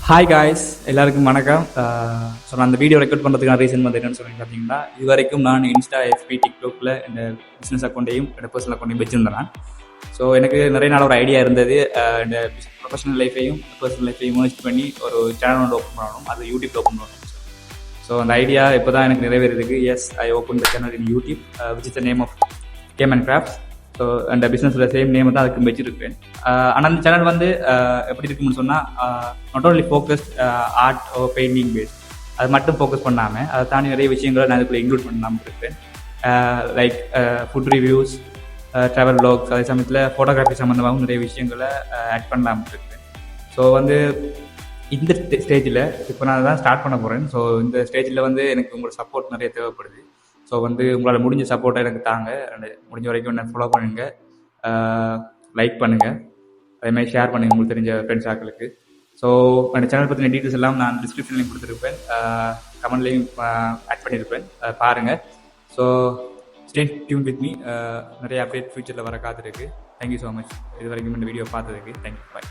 Hi guys, எல்லாருக்கும் வணக்கம். So நான் அந்த வீடியோ ரெக்கார்ட் பண்ணுறதுக்கான ரீசன் வந்து என்னென்னு சொல்லி பார்த்தீங்கன்னா, இது வரைக்கும் நான் இன்ஸ்டா, எஃபி, டிக்டாக்ல இந்த பிஸ்னஸ் அக்கௌண்ட்டையும் என்னோட பர்சனல் அக்கௌண்ட்டையும் வச்சுருந்தேன். ஸோ எனக்கு நிறைய நாள் ஒரு ஐடியா இருந்தது, இந்த ப்ரொஃபஷனல் லைஃபையும் பர்சனல் லைஃபையும் மர்ஜ் பண்ணி ஒரு சேனல் ஒன்று ஓப்பன் பண்ணணும், அது யூடியூப் ஓப்பன் பண்ணணும். ஸோ அந்த ஐடியா இப்போ தான் எனக்கு நிறைவேறதுக்கு. Yes, I open the channel in YouTube which is the name of game and crafts. So அந்த பிஸ்னஸோட சேம் நேம் தான் அதுக்கு வச்சிருப்பேன். ஆனால் அந்த சேனல் வந்து எப்படி இருக்குன்னு சொன்னால், not only focused art or painting base, அது மட்டும் ஃபோக்கஸ் பண்ணாமல் அதை தாண்டி நிறைய விஷயங்களை நான் அதுக்குள்ளே இன்க்ளூட் பண்ணாமல் இருப்பேன். Like food reviews, travel vlogs, அதே சமயத்தில் ஃபோட்டோகிராஃபி சம்மந்தமாகவும் நிறைய விஷயங்களை ஆட் பண்ணாமல் இருப்பேன். ஸோ வந்து இந்த ஸ்டேஜில் இப்போ நான் தான் ஸ்டார்ட் பண்ண போகிறேன். ஸோ இந்த ஸ்டேஜில் வந்து எனக்கு உங்களோட சப்போர்ட் நிறைய தேவைப்படுது. ஸோ வந்து உங்களால் முடிஞ்ச சப்போர்ட்டை எனக்கு தாங்க. முடிஞ்ச வரைக்கும் என்ன ஃபாலோ பண்ணுங்க, லைக் பண்ணுங்கள், அதேமாதிரி ஷேர் பண்ணுங்கள் உங்களுக்கு தெரிஞ்ச ஃப்ரெண்ட்ஸ் ஆக்களுக்கு. ஸோ அந்த சேனல் பற்றின டீட்டெயில்ஸ் எல்லாம் நான் டிஸ்கிரிப்ஷன்லையும் கொடுத்துருப்பேன், கமெண்ட்லேயும் ஆட் பண்ணியிருப்பேன், பாருங்கள். So stay tune with me. நிறைய அப்டேட் ஃபியூச்சரில் வர காத்திருக்கு. தேங்க்யூ ஸோ மச் இது வரைக்கும் இந்த வீடியோ பார்த்ததுக்கு. தேங்க்யூ, பாய்.